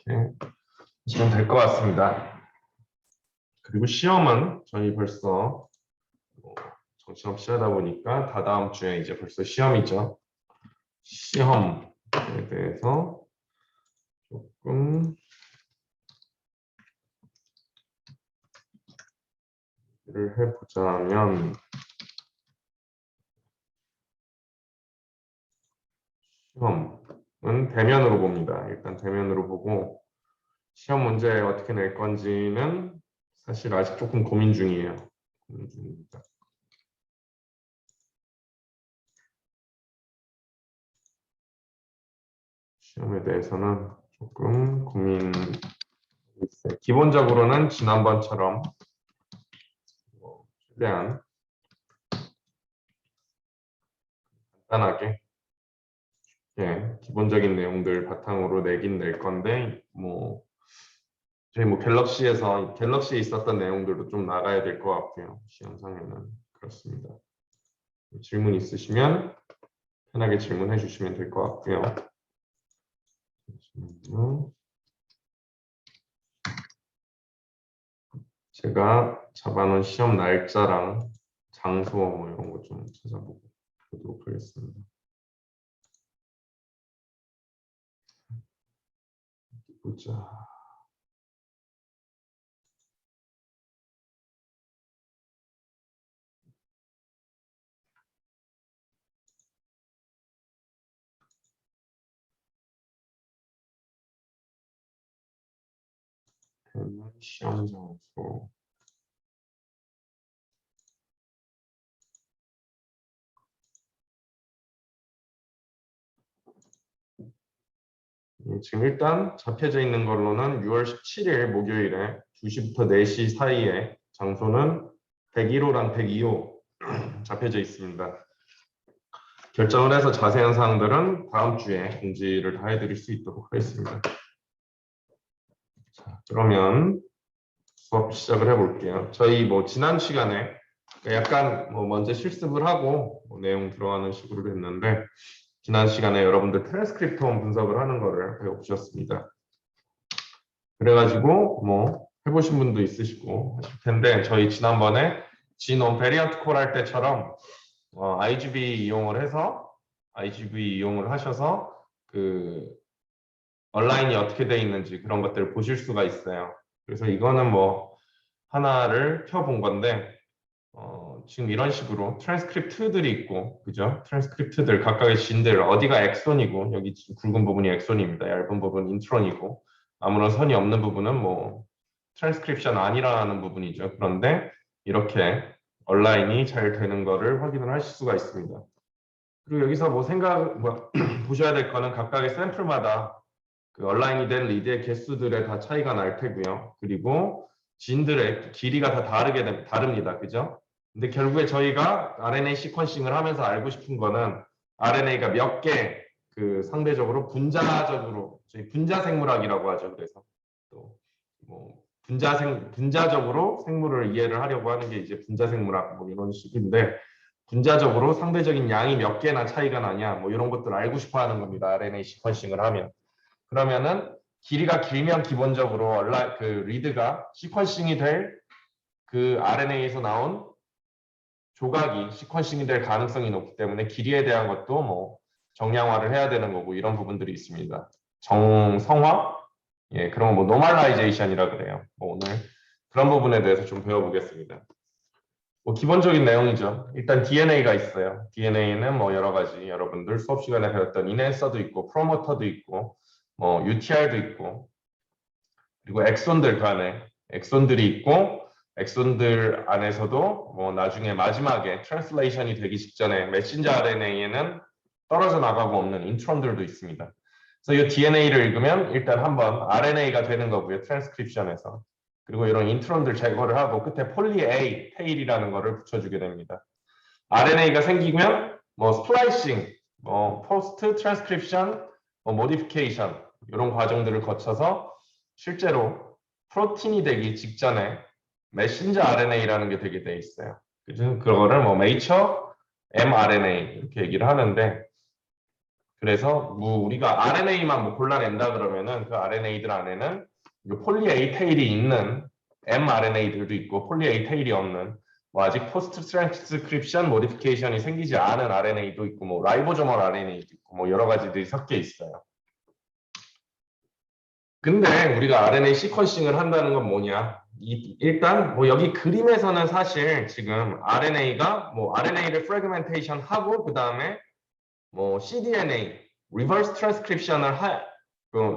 이렇게 하시면 될 것 같습니다. 그리고 시험은 저희 벌써 정신없이 하다 보니까 다다음 주에 이제 벌써 시험이죠. 시험에 대해서 조금 를 해보자면 시험은 대면으로 봅니다. 일단 대면으로 보고 시험 문제 어떻게 낼 건지는 사실 아직 조금 고민 중이에요. 고민 중입니다. 시험에 대해서는 조금 고민이 있어요. 기본적으로는 지난번처럼 최대한 간단하게 기본적인 내용들 바탕으로 내긴 낼 건데 저희 갤럭시에 있었던 내용들도 좀 나가야 될 것 같고요. 시험상에는 그렇습니다. 질문 있으시면 편하게 질문해 주시면 될 것 같고요. 제가 잡아놓은 시험 날짜랑 장소 이런 거 좀 찾아보도록 하겠습니다. 보자. 시험 장소. 지금 일단 잡혀져 있는 걸로는 6월 17일 목요일에 2시부터 4시 사이에 장소는 101호랑 102호 잡혀져 있습니다. 결정을 해서 자세한 사항들은 다음 주에 공지를 다 해드릴 수 있도록 하겠습니다. 자, 그러면 수업 시작을 해볼게요. 저희 지난 시간에 약간 먼저 실습을 하고 내용 들어가는 식으로 했는데 지난 시간에 여러분들 트랜스크립트홈 분석을 하는 거를 배워보셨습니다. 그래가지고 해보신 분도 있으시고 하실 텐데 저희 지난번에 지놈 베리언트 콜 할 때처럼 IGV 이용을 하셔서 그 온라인이 어떻게 돼 있는지 그런 것들을 보실 수가 있어요. 그래서 이거는 하나를 펴본 건데 지금 이런 식으로 트랜스크립트들이 있고, 그죠? 트랜스크립트들 각각의 진들 어디가 엑손이고 여기 굵은 부분이 엑손입니다. 얇은 부분은 인트론이고 아무런 선이 없는 부분은 트랜스크립션 아니라는 부분이죠. 그런데 이렇게 온라인이 잘 되는 거를 확인을 하실 수가 있습니다. 그리고 여기서 보셔야 될 거는 각각의 샘플마다 그 온라인이 된 리드의 개수들의 다 차이가 날 테고요. 그리고 진들의 길이가 다 다릅니다. 그죠? 근데 결국에 저희가 RNA 시퀀싱을 하면서 알고 싶은 거는 RNA가 몇 개 상대적으로 분자적으로 저희 분자생물학이라고 하죠. 그래서 또 분자적으로 생물을 이해를 하려고 하는 게 이제 분자생물학 이런 식인데 분자적으로 상대적인 양이 몇 개나 차이가 나냐 이런 것들 알고 싶어 하는 겁니다. RNA 시퀀싱을 하면. 그러면은 길이가 길면 기본적으로 리드가 시퀀싱이 될 그 RNA에서 나온 조각이 시퀀싱이 될 가능성이 높기 때문에 길이에 대한 것도 정량화를 해야 되는 거고 이런 부분들이 있습니다. 정성화? 그런 거 노멀라이제이션이라 그래요. 오늘 그런 부분에 대해서 좀 배워보겠습니다. 기본적인 내용이죠. 일단 DNA가 있어요. DNA는 여러 가지 여러분들 수업 시간에 배웠던 이넨서도 있고 프로모터도 있고 UTR도 있고 그리고 엑손들 간에 엑손들이 있고 엑손들 안에서도 나중에 마지막에 트랜슬레이션이 되기 직전에 메신저 RNA에는 떨어져 나가고 없는 인트론들도 있습니다. 그래서 이 DNA를 읽으면 일단 한번 RNA가 되는 거고요. 트랜스크립션에서. 그리고 이런 인트론들 제거를 하고 끝에 폴리 A, 테일이라는 거를 붙여주게 됩니다. RNA가 생기면 스플라이싱, 포스트 트랜스크립션, 모디피케이션 이런 과정들을 거쳐서 실제로 프로틴이 되기 직전에 메신저 RNA라는 게 되게 돼 있어요. 그죠? 그거를 메이처 mRNA 이렇게 얘기를 하는데 그래서 뭐 우리가 RNA만 뭐 골라낸다 그러면은 그 RNA들 안에는 폴리 A 테일이 있는 mRNA들도 있고 폴리 A 테일이 없는 뭐 아직 포스트 트랜스크립션 모디피케이션이 생기지 않은 RNA도 있고 뭐 라이보조멀 RNA도 있고 뭐 여러 가지들이 섞여 있어요. 근데 우리가 RNA 시퀀싱을 한다는 건 뭐냐? 일단 뭐 여기 그림에서는 사실 지금 RNA가 뭐 RNA를 프래그멘테이션 하고 그 다음에 뭐 cDNA 리버스 트랜스크립션을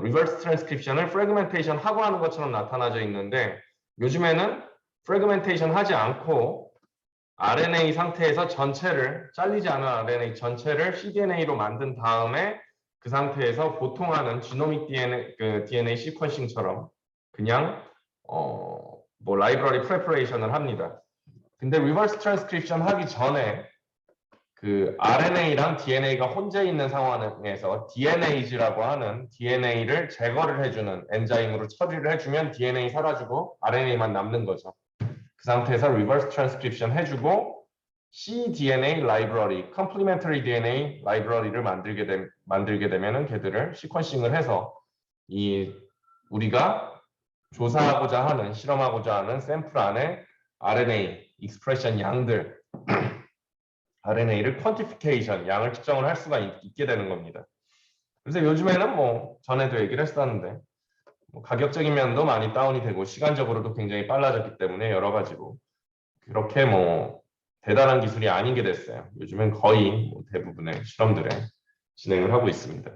리버스 트랜스크립션을 프래그멘테이션 하고 하는 것처럼 나타나져 있는데 요즘에는 프래그멘테이션 하지 않고 RNA 상태에서 전체를 잘리지 않은 RNA 전체를 cDNA로 만든 다음에 그 상태에서 보통 하는 지노믹 DNA 시퀀싱처럼 그냥 뭐 라이브러리 프레퍼레이션을 합니다. 근데 리버스 트랜스크립션 하기 전에 그 RNA랑 DNA가 혼재 있는 상황에서 DNase라고 하는 DNA를 제거를 해주는 엔자임으로 처리를 해주면 DNA 사라지고 RNA만 남는 거죠. 그 상태에서 리버스 트랜스크립션 해주고 cDNA 라이브러리, 컴플리멘터리 DNA 라이브러리를 만들게 되면은 걔들을 시퀀싱을 해서 이 우리가 조사하고자 하는 실험하고자 하는 샘플 안에 RNA 익스프레션 양들 RNA를 퀀티피케이션 양을 측정을 할 수가 있게 되는 겁니다. 그래서 요즘에는 뭐 전에도 얘기를 했었는데 뭐 가격적인 면도 많이 다운이 되고 시간적으로도 굉장히 빨라졌기 때문에 여러 가지로 그렇게 뭐 대단한 기술이 아닌 게 됐어요. 요즘은 거의 뭐 대부분의 실험들에 진행을 하고 있습니다.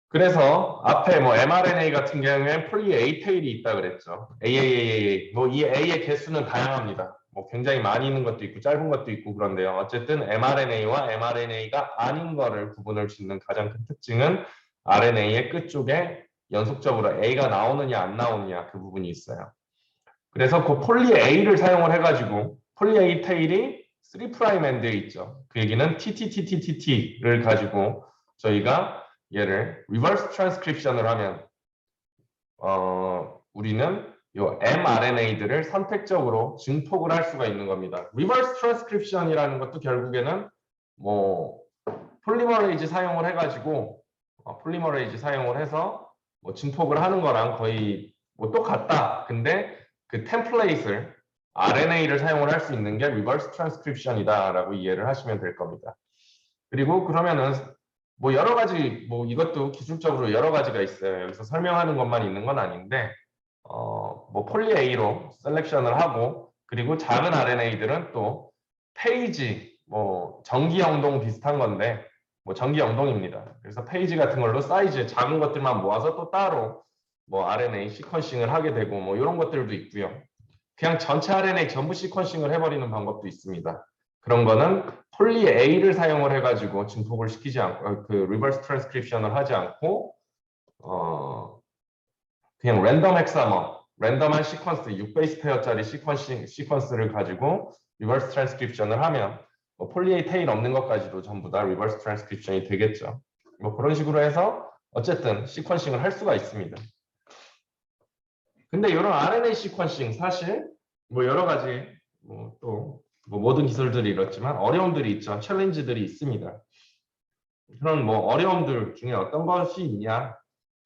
그래서 앞에 뭐 mRNA 같은 경우에는 폴리 A 테일이 있다 그랬죠. AAAA 뭐 이 A의 개수는 다양합니다. 뭐 굉장히 많이 있는 것도 있고 짧은 것도 있고 그런데요. 어쨌든 mRNA와 mRNA가 아닌 거를 구분을 짓는 가장 큰 특징은 RNA의 끝쪽에 연속적으로 A가 나오느냐 안 나오느냐 그 부분이 있어요. 그래서 그 폴리 A를 사용을 해가지고 폴리 A 테일이 3' 엔드에 있죠. 그 얘기는 TTTTTT를 가지고 저희가 얘를 리버스 트랜스크립션을 하면 우리는 요 mRNA들을 선택적으로 증폭을 할 수가 있는 겁니다. 리버스 트랜스크립션이라는 것도 결국에는 뭐 폴리머레이즈 사용을 해가지고 폴리머레이즈 사용을 해서 뭐 증폭을 하는 거랑 거의 뭐 똑같다. 근데 그 템플레이트를 RNA를 사용을 할 수 있는 게 리버스 트랜스크립션이다라고 이해를 하시면 될 겁니다. 그리고 그러면은 뭐 여러 가지 뭐 이것도 기술적으로 여러 가지가 있어요. 여기서 설명하는 것만 있는 건 아닌데 뭐 폴리 A로 셀렉션을 하고 그리고 작은 RNA들은 또 페이지 뭐 전기 영동 비슷한 건데 뭐 전기 영동입니다. 그래서 페이지 같은 걸로 사이즈 작은 것들만 모아서 또 따로 뭐 RNA 시퀀싱을 하게 되고 뭐 이런 것들도 있고요. 그냥 전체 RNA 전부 시퀀싱을 해버리는 방법도 있습니다. 그런 거는 폴리 A를 사용을 해가지고 증폭을 시키지 않고 그 리버스 트랜스크립션을 하지 않고 그냥 랜덤 헥사머, 랜덤한 시퀀스 6베이스 페어짜리 시퀀스를 가지고 리버스 트랜스크립션을 하면 뭐 폴리 A 테일 없는 것까지도 전부 다 리버스 트랜스크립션이 되겠죠. 뭐 그런 식으로 해서 어쨌든 시퀀싱을 할 수가 있습니다. 근데 이런 RNA 시퀀싱 사실 뭐 여러 가지 또 뭐 모든 기술들이 이렇지만 어려움들이 있죠. 챌린지들이 있습니다. 그런 뭐 어려움들 중에 어떤 것이 있냐?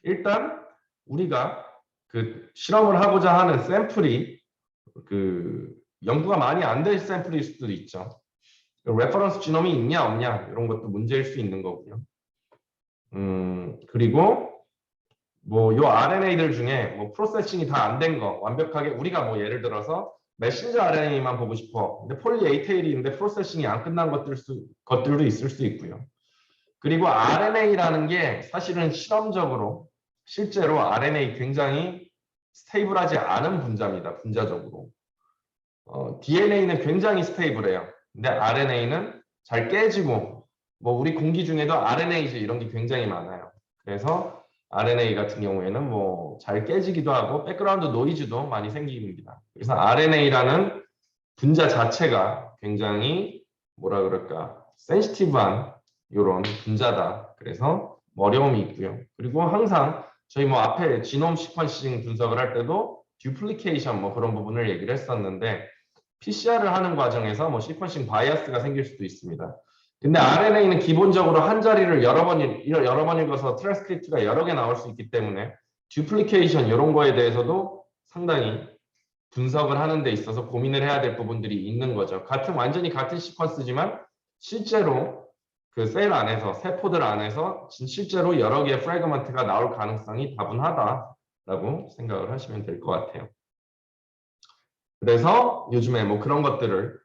일단 우리가 그 실험을 하고자 하는 샘플이 그 연구가 많이 안 될 샘플일 수도 있죠. 레퍼런스 지놈이 있냐 없냐 이런 것도 문제일 수 있는 거고요. 그리고 뭐 요 RNA들 중에 뭐 프로세싱이 다 안 된 거 완벽하게 우리가 뭐 예를 들어서 메신저 RNA만 보고 싶어. 근데 폴리 A 테일이 있는데 프로세싱이 안 끝난 것들도 있을 수 있고요. 그리고 RNA라는 게 사실은 실험적으로 실제로 RNA 굉장히 스테이블하지 않은 분자입니다. 분자적으로. DNA는 굉장히 스테이블해요. 근데 RNA는 잘 깨지고 뭐 우리 공기 중에도 RNase 이런 게 굉장히 많아요. 그래서 RNA 같은 경우에는 뭐 잘 깨지기도 하고 백그라운드 노이즈도 많이 생깁니다. 그래서 RNA라는 분자 자체가 굉장히 뭐라 그럴까 센시티브한 이런 분자다. 그래서 어려움이 있고요. 그리고 항상 저희 뭐 앞에 지놈 시퀀싱 분석을 할 때도 듀플리케이션 뭐 그런 부분을 얘기를 했었는데 PCR을 하는 과정에서 뭐 시퀀싱 바이어스가 생길 수도 있습니다. 근데 RNA는 기본적으로 한 자리를 여러 번 읽어서 트랜스크립트가 여러 개 나올 수 있기 때문에 듀플리케이션 이런 거에 대해서도 상당히 분석을 하는 데 있어서 고민을 해야 될 부분들이 있는 거죠. 완전히 같은 시퀀스지만 실제로 그 셀 안에서, 세포들 안에서 실제로 여러 개의 프래그먼트가 나올 가능성이 다분하다라고 생각을 하시면 될 것 같아요. 그래서 요즘에 뭐 그런 것들을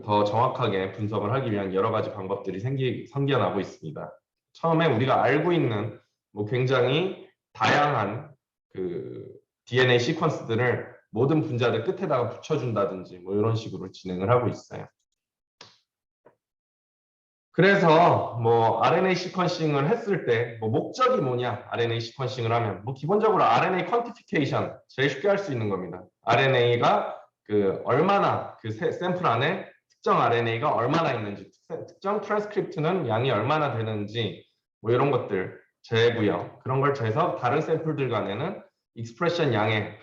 더 정확하게 분석을 하기 위한 여러 가지 방법들이 생겨나고 있습니다. 처음에 우리가 알고 있는 뭐 굉장히 다양한 DNA 시퀀스들을 모든 분자들 끝에다가 붙여준다든지 뭐 이런 식으로 진행을 하고 있어요. 그래서 뭐 RNA 시퀀싱을 했을 때 뭐 목적이 뭐냐? RNA 시퀀싱을 하면 뭐 기본적으로 RNA 퀀티피케이션 제일 쉽게 할 수 있는 겁니다. RNA가 얼마나 샘플 안에 특정 RNA가 얼마나 있는지, 특정 트랜스크립트는 양이 얼마나 되는지 뭐 이런 것들 재고요. 그런 걸 재서 다른 샘플들 간에는 익스프레션 양의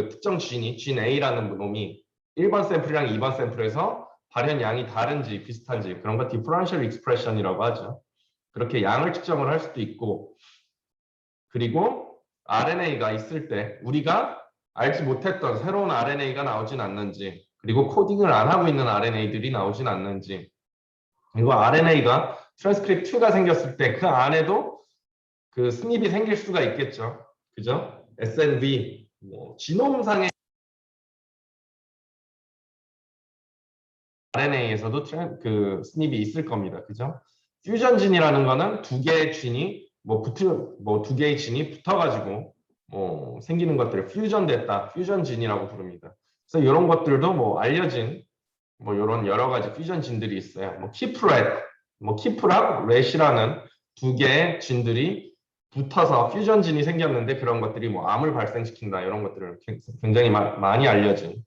특정 진 A라는 놈이 1번 샘플이랑 2번 샘플에서 발현 양이 다른지 비슷한지 그런 거 디퍼런셜 익스프레션이라고 하죠. 그렇게 양을 측정을 할 수도 있고, 그리고 RNA가 있을 때 우리가 알지 못했던 새로운 RNA가 나오진 않는지, 그리고 코딩을 안 하고 있는 RNA들이 나오진 않는지, 그리고 RNA가 트랜스크립트가 생겼을 때 그 안에도 스닙이 생길 수가 있겠죠. 그죠? SNV, 뭐 지놈상의 RNA에서도 스닙이 있을 겁니다. 그죠? 퓨전진이라는 거는 두 개의 진이 두 개의 진이 붙어가지고 생기는 것들을 퓨전됐다, 퓨전진이라고 부릅니다. 그래서 이런 것들도 뭐 알려진 이런 여러 가지 퓨전진들이 있어요. 키프랑 렛이라는 두 개의 진들이 붙어서 퓨전진이 생겼는데 그런 것들이 암을 발생시킨다, 이런 것들을 굉장히 많이 알려진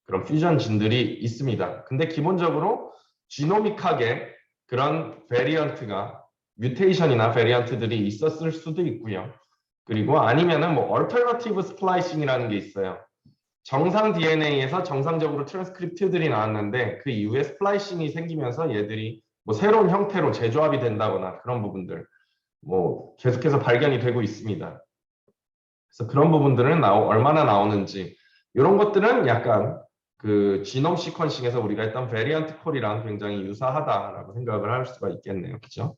그런 퓨전진들이 있습니다. 근데 기본적으로 지노믹하게 그런 베리언트가 뮤테이션이나 베리언트들이 있었을 수도 있고요. 그리고 아니면은 얼터너티브 스플라이싱이라는 게 있어요. 정상 DNA에서 정상적으로 트랜스크립트들이 나왔는데 그 이후에 스플라이싱이 생기면서 얘들이 새로운 형태로 재조합이 된다거나 그런 부분들 계속해서 발견이 되고 있습니다. 그래서 그런 부분들은 얼마나 나오는지, 이런 것들은 약간 지놈 시퀀싱에서 우리가 했던 베리언트 콜이랑 굉장히 유사하다라고 생각을 할 수가 있겠네요. 그죠?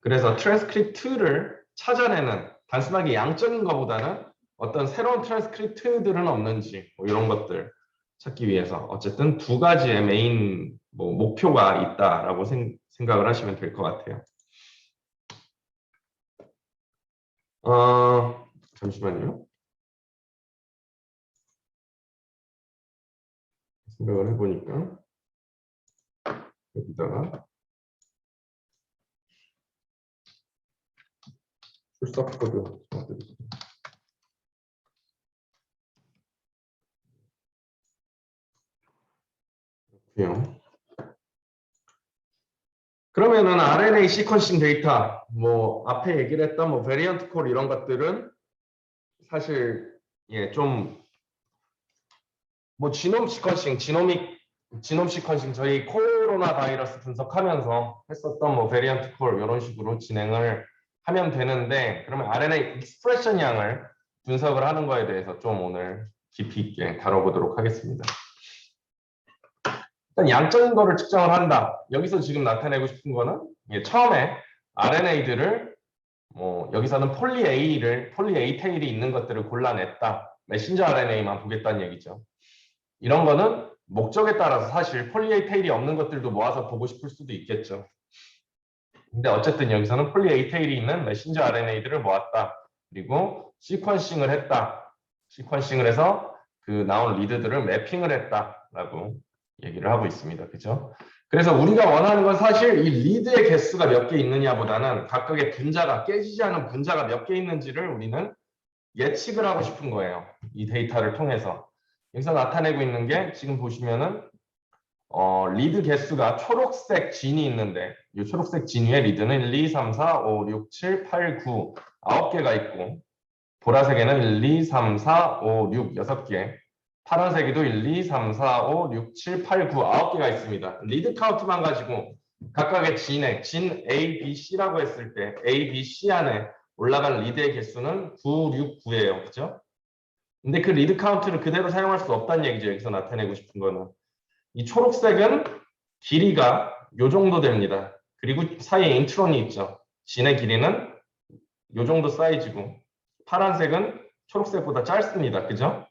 그래서 트랜스크립트를 찾아내는 단순하게 양적인 것보다는 어떤 새로운 트랜스크립트들은 없는지 이런 것들 찾기 위해서 어쨌든 두 가지의 메인 목표가 있다라고 생각을 하시면 될 것 같아요. 잠시만요. 생각을 해보니까 여기다가 출석 코드 그러면은 RNA 시퀀싱 데이터, 앞에 얘기를 했던 베리언트 콜 이런 것들은 사실 좀 지놈 시퀀싱, 지놈 시퀀싱 저희 코로나 바이러스 분석하면서 했었던 베리언트 콜 이런 식으로 진행을 하면 되는데, 그러면 RNA 익스프레션 양을 분석을 하는 거에 대해서 좀 오늘 깊이 있게 다뤄보도록 하겠습니다. 일단 양적인 거를 측정을 한다. 여기서 지금 나타내고 싶은 거는 처음에 RNA들을 여기서는 폴리 A 테일이 있는 것들을 골라냈다. 메신저 RNA만 보겠다는 얘기죠. 이런 거는 목적에 따라서 사실 폴리 A 테일이 없는 것들도 모아서 보고 싶을 수도 있겠죠. 근데 어쨌든 여기서는 폴리 A 테일이 있는 메신저 RNA들을 모았다. 그리고 시퀀싱을 했다. 시퀀싱을 해서 나온 리드들을 매핑을 했다라고 얘기를 하고 있습니다. 그죠? 그래서 우리가 원하는 건 사실 이 리드의 개수가 몇 개 있느냐보다는 각각의 깨지지 않은 분자가 몇 개 있는지를 우리는 예측을 하고 싶은 거예요. 이 데이터를 통해서. 여기서 나타내고 있는 게 지금 보시면은 리드 개수가 초록색 진이 있는데 이 초록색 진 위에 리드는 1, 2, 3, 4, 5, 6, 7, 8, 9 9개가 있고, 보라색에는 1, 2, 3, 4, 5, 6 6개, 파란색에도 1, 2, 3, 4, 5, 6, 7, 8, 9 9개가 있습니다. 리드 카운트만 가지고 각각의 진 A, B, C라고 했을 때 A, B, C 안에 올라간 리드의 개수는 9, 6, 9예요. 그죠? 근데 그 리드 카운트를 그대로 사용할 수 없다는 얘기죠. 여기서 나타내고 싶은 거는. 이 초록색은 길이가 요 정도 됩니다. 그리고 사이에 인트론이 있죠. 진의 길이는 요 정도 사이즈고 파란색은 초록색보다 짧습니다. 그죠?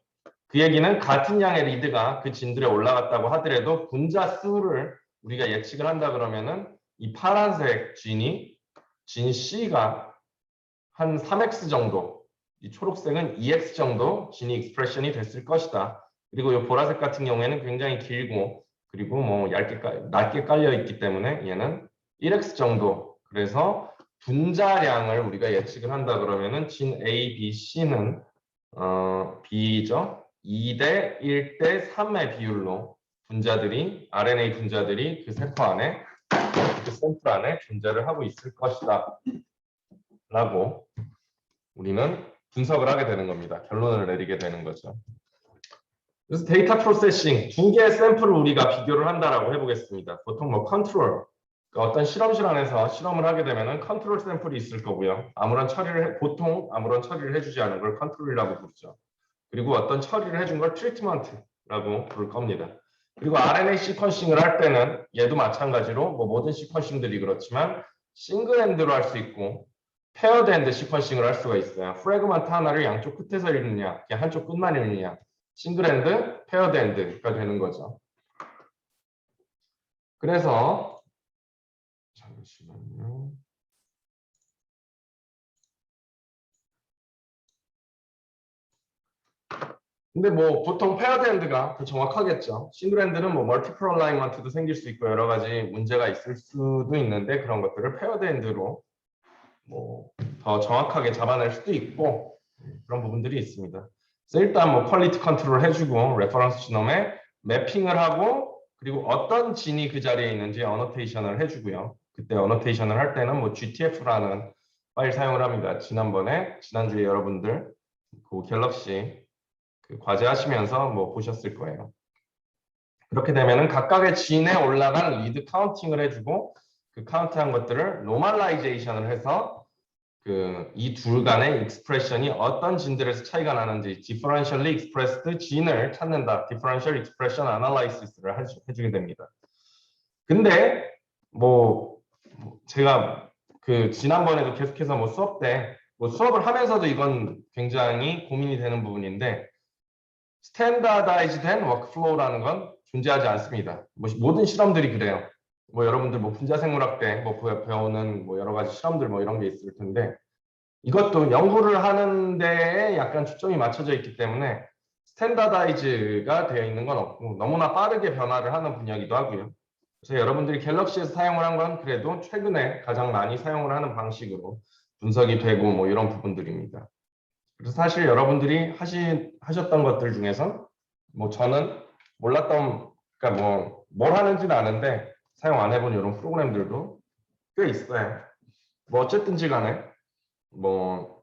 그 얘기는 같은 양의 리드가 그 진들에 올라갔다고 하더라도 분자 수를 우리가 예측을 한다 그러면은 이 파란색 진이 진 C가 한 3x 정도, 이 초록색은 2x 정도 진이 익스프레션이 됐을 것이다. 그리고 이 보라색 같은 경우에는 굉장히 길고 그리고 뭐 낮게 깔려 있기 때문에 얘는 1x 정도. 그래서 분자량을 우리가 예측을 한다 그러면은 진 A, B, C는 B죠. 2대 1대 3의 비율로 분자들이 RNA 분자들이 그 세포 안에 그 샘플 안에 존재를 하고 있을 것이다 라고 우리는 분석을 하게 되는 겁니다. 결론을 내리게 되는 거죠. 그래서 데이터 프로세싱 두 개의 샘플을 우리가 비교를 한다라고 해보겠습니다. 보통 뭐 컨트롤 그러니까 어떤 실험실 안에서 실험을 하게 되면은 컨트롤 샘플이 있을 거고요. 보통 아무런 처리를 해주지 않은 걸 컨트롤이라고 부르죠. 그리고 어떤 처리를 해준 걸 트리트먼트라고 부를 겁니다. 그리고 RNA 시퀀싱을 할 때는 얘도 마찬가지로 뭐 모든 시퀀싱들이 그렇지만 싱글 엔드로 할 수 있고 페어드 엔드 시퀀싱을 할 수가 있어요. 프래그먼트 하나를 양쪽 끝에서 읽느냐, 그냥 한쪽 끝만 읽느냐, 싱글 엔드, 페어드 엔드가 되는 거죠. 그래서 잠시만요. 근데 뭐 보통 페어드 엔드가 더 정확하겠죠. 싱글 엔드는 뭐 멀티플 얼라이먼트도 생길 수 있고 여러 가지 문제가 있을 수도 있는데 그런 것들을 페어드 엔드로 뭐 더 정확하게 잡아낼 수도 있고 그런 부분들이 있습니다. 그래서 일단 뭐 퀄리티 컨트롤 해주고 레퍼런스 지놈에 매핑을 하고 그리고 어떤 진이 그 자리에 있는지 어노테이션을 해주고요. 그때 어노테이션을 할 때는 뭐 GTF라는 파일 사용을 합니다. 지난주에 여러분들 그 갤럭시 그 과제 하시면서 뭐 보셨을 거예요. 그렇게 되면은 각각의 진에 올라간 리드 카운팅을 해주고 그 카운트한 것들을 노멀라이제이션을 해서 그 이 둘 간의 익스프레션이 어떤 진들에서 차이가 나는지 differentially expressed 진을 찾는다. differential expression analysis를 해주게 됩니다. 근데 뭐 제가 그 지난번에도 계속해서 뭐 수업 때 뭐 수업을 하면서도 이건 굉장히 고민이 되는 부분인데 스탠다다이즈된 워크플로우라는 건 존재하지 않습니다. 뭐 모든 실험들이 그래요. 뭐 여러분들 뭐 분자생물학 때 뭐 배우는 뭐 여러 가지 실험들 뭐 이런 게 있을 텐데 이것도 연구를 하는 데에 약간 초점이 맞춰져 있기 때문에 스탠다다이즈가 되어 있는 건 없고 너무나 빠르게 변화를 하는 분야이기도 하고요. 그래서 여러분들이 갤럭시에서 사용을 한 건 그래도 최근에 가장 많이 사용을 하는 방식으로 분석이 되고 뭐 이런 부분들입니다. 그래서 사실 여러분들이 하셨던 것들 중에서 뭐 저는 몰랐던 그러니까 뭐 뭘 하는지는 아는데 사용 안 해본 이런 프로그램들도 꽤 있어요. 뭐 어쨌든지 간에 뭐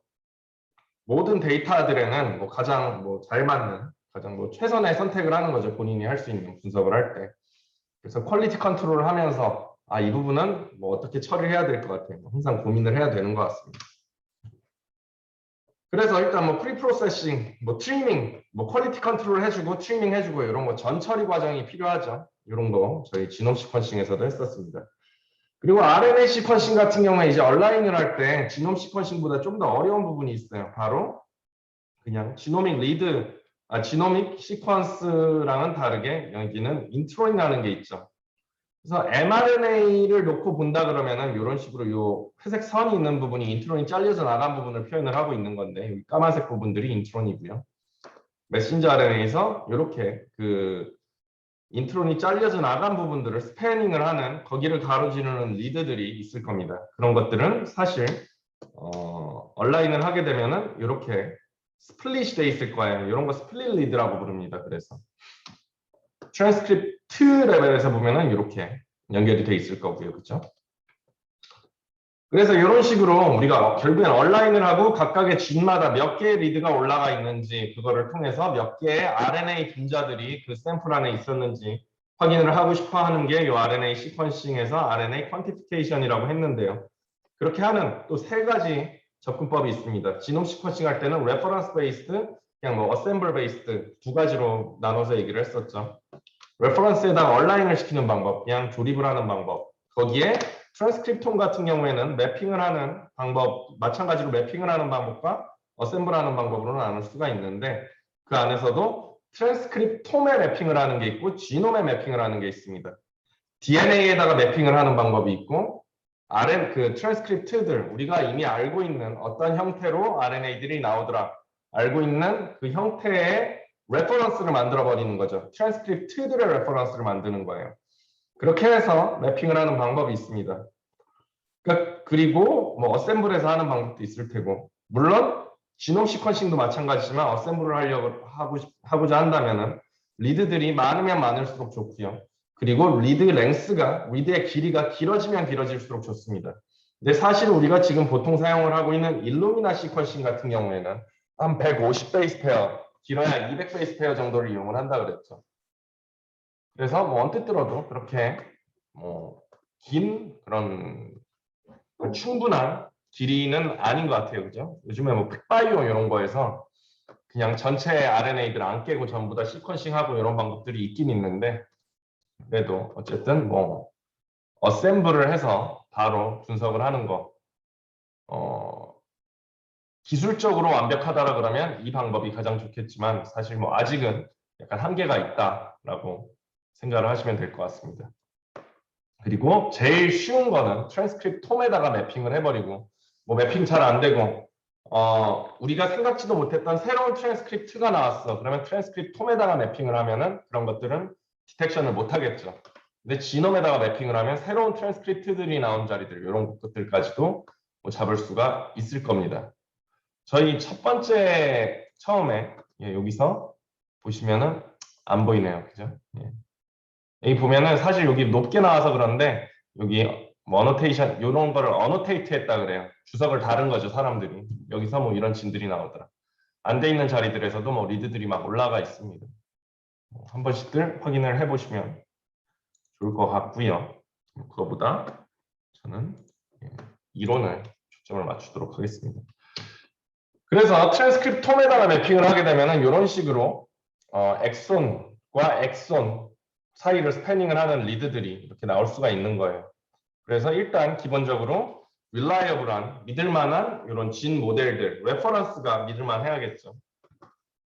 모든 데이터들에는 뭐 가장 뭐 잘 맞는 가장 뭐 최선의 선택을 하는 거죠. 본인이 할 수 있는 분석을 할 때. 그래서 퀄리티 컨트롤을 하면서 이 부분은 뭐 어떻게 처리를 해야 될 것 같아요. 항상 고민을 해야 되는 것 같습니다. 그래서 일단 뭐 프리프로세싱, 뭐 트리밍, 뭐 퀄리티 컨트롤 해주고 트리밍 해주고 이런 거 전 처리 과정이 필요하죠. 이런 거 저희 지놈 시퀀싱에서도 했었습니다. 그리고 RNA 시퀀싱 같은 경우에 이제 얼라인을 할 때 지놈 시퀀싱보다 좀 더 어려운 부분이 있어요. 바로 그냥 지노믹 시퀀스랑은 다르게 여기는 인트론이라는 게 있죠. 그래서 mRNA를 놓고 본다 그러면은 이런 식으로 요 회색 선이 있는 부분이 인트론이 잘려져 나간 부분을 표현을 하고 있는 건데 여기 까만색 부분들이 인트론이고요. 메신저 RNA에서 이렇게 그 인트론이 잘려져 나간 부분들을 스패닝을 하는 거기를 가로지르는 리드들이 있을 겁니다. 그런 것들은 사실 얼라인을 하게 되면은 이렇게 스플릿이 돼 있을 거예요. 이런 거 스플릿 리드라고 부릅니다. 그래서 트랜스크립트 레벨에서 보면은 이렇게 연결이 돼 있을 거고요. 그렇죠? 그래서 이런 식으로 우리가 결국엔 얼라인을 하고 각각의 진마다 몇 개의 리드가 올라가 있는지 그거를 통해서 몇 개의 RNA 분자들이 그 샘플 안에 있었는지 확인을 하고 싶어 하는 게 이 RNA 시퀀싱에서 RNA 퀀티피케이션이라고 했는데요. 그렇게 하는 또 세 가지 접근법이 있습니다. 지놈 시퀀싱 할 때는 레퍼런스 베이스드, 그냥 뭐 어셈블 베이스드 두 가지로 나눠서 얘기를 했었죠. 레퍼런스에다가 얼라인을 시키는 방법, 그냥 조립을 하는 방법. 거기에 트랜스크립톤 같은 경우에는 매핑을 하는 방법, 마찬가지로 매핑을 하는 방법과 어셈블하는 방법으로 나눌 수가 있는데 그 안에서도 트랜스크립톰에 매핑을 하는 게 있고 지놈에 매핑을 하는 게 있습니다. DNA에다가 매핑을 하는 방법이 있고 그 트랜스크립트들, 우리가 이미 알고 있는 어떤 형태로 RNA들이 나오더라, 알고 있는 그 형태의 레퍼런스를 만들어 버리는 거죠. 트랜스크립트들의 레퍼런스를 만드는 거예요. 그렇게 해서 매핑을 하는 방법이 있습니다. 그리고 뭐 어셈블에서 하는 방법도 있을 테고, 물론 지놈 시퀀싱도 마찬가지지만 어셈블을 하고자 한다면은 리드들이 많으면 많을수록 좋고요. 그리고 리드의 길이가 길어지면 길어질수록 좋습니다. 근데 사실 우리가 지금 보통 사용을 하고 있는 일루미나 시퀀싱 같은 경우에는 한 150 베이스 페어, 길어야 200 베이스 페어 정도를 이용을 한다 그랬죠. 그래서 뭐 언뜻 들어도 그렇게 뭐 긴 그런 충분한 길이는 아닌 것 같아요, 그죠? 요즘에 뭐 픽바이오 이런 거에서 그냥 전체 RNA들 안 깨고 전부 다 시퀀싱하고 이런 방법들이 있긴 있는데, 그래도 어쨌든 뭐 어셈블을 해서 바로 분석을 하는 거, 기술적으로 완벽하다라 그러면 이 방법이 가장 좋겠지만 사실 뭐 아직은 약간 한계가 있다라고 생각을 하시면 될 것 같습니다. 그리고 제일 쉬운 거는 트랜스크립톰에다가 매핑을 해버리고, 뭐 매핑 잘 안 되고 우리가 생각지도 못했던 새로운 트랜스크립트가 나왔어. 그러면 트랜스크립톰에다가 매핑을 하면은 그런 것들은 디텍션을 못 하겠죠. 근데 지놈에다가 매핑을 하면 새로운 트랜스크립트들이 나온 자리들, 이런 것들까지도 뭐 잡을 수가 있을 겁니다. 저희 첫 번째 처음에 여기서 보시면은 안 보이네요, 그죠? 여기 보면은 사실 여기 높게 나와서 그런데 여기 뭐 어노테이션 이런 거를 어노테이트 했다 그래요. 주석을 다른 거죠, 사람들이. 여기서 뭐 이런 진들이 나오더라. 안 돼 있는 자리들에서도 뭐 리드들이 막 올라가 있습니다. 한 번씩들 확인을 해보시면 좋을 것 같고요. 그거보다 저는 이론을 초점을 맞추도록 하겠습니다. 그래서 트랜스크립톰에다가 매핑을 하게 되면 이런 식으로 엑손과 엑손 사이를 스패닝을 하는 리드들이 이렇게 나올 수가 있는 거예요. 그래서 일단 기본적으로 릴라이어블한, 믿을만한 이런 진 모델들, 레퍼런스가 믿을만해야겠죠.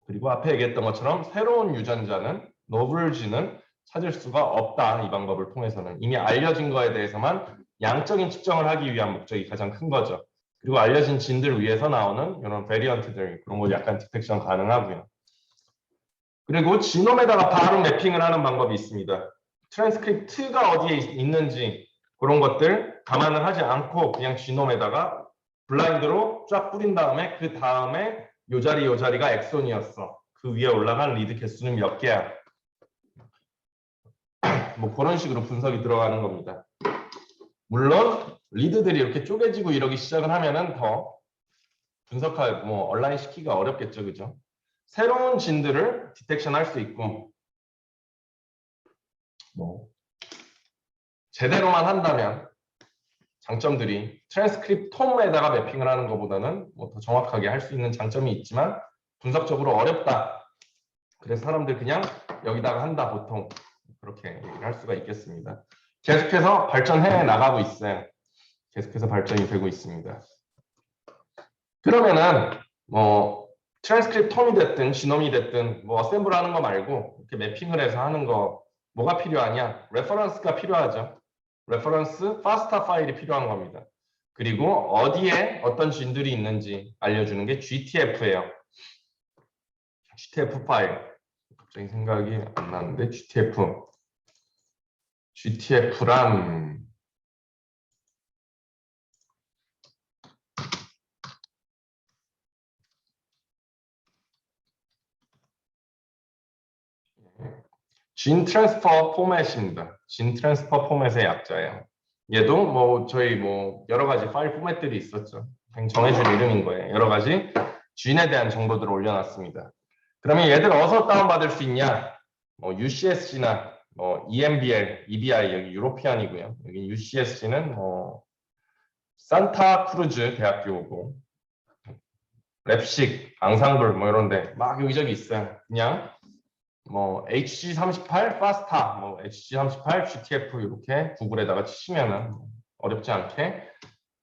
그리고 앞에 얘기했던 것처럼 새로운 유전자는, 노블 진은 찾을 수가 없다. 이 방법을 통해서는 이미 알려진 거에 대해서만 양적인 측정을 하기 위한 목적이 가장 큰 거죠. 그리고 알려진 진들 위에서 나오는 이런 베리언트들, 그런 거 약간 디텍션 가능하고요. 그리고 지놈에다가 바로 매핑을 하는 방법이 있습니다. 트랜스크립트가 어디에 있는지 그런 것들 감안을 하지 않고 그냥 지놈에다가 블라인드로 쫙 뿌린 다음에 그 다음에 요 자리가 엑손이었어. 그 위에 올라간 리드 개수는 몇 개야. 뭐 그런 식으로 분석이 들어가는 겁니다. 물론 리드들이 이렇게 쪼개지고 이러기 시작을 하면은 더 분석하고 뭐 온라인 시키기가 어렵겠죠, 그죠? 새로운 진들을 디텍션 할 수 있고, 뭐 제대로만 한다면 장점들이 트랜스크립톰에다가 매핑을 하는 것보다는 뭐 더 정확하게 할 수 있는 장점이 있지만 분석적으로 어렵다. 그래서 사람들 그냥 여기다가 한다, 보통 그렇게 얘기를 할 수가 있겠습니다. 계속해서 발전해 나가고 있어요. 계속해서 발전이 되고 있습니다. 그러면은 뭐 트랜스크립톰이 됐든 지놈이 됐든 뭐 어셈블 하는 거 말고 이렇게 매핑을 해서 하는 거 뭐가 필요하냐? 레퍼런스가 필요하죠. 레퍼런스 파스타 파일이 필요한 겁니다. 그리고 어디에 어떤 진들이 있는지 알려주는 게 GTF예요. GTF 파일. 갑자기 생각이 안 나는데 GTF란 진 트랜스퍼 포맷입니다. 진 트랜스퍼 포맷의 약자예요. 얘도 뭐 저희 뭐 여러 가지 파일 포맷들이 있었죠. 그냥 정해준 이름인 거예요. 여러 가지 진에 대한 정보들을 올려놨습니다. 그러면 얘들 어디서 다운받을 수 있냐? 뭐 UCSC나 EMBL, EBI 여기 유로피안이고요. 여기 UCSC는 산타 크루즈 대학교고 랩식, 앙상블 이런데 막 여기저기 있어요. 그냥 HG38, 파스타, HG38, GTF 이렇게 구글에다가 치시면은 어렵지 않게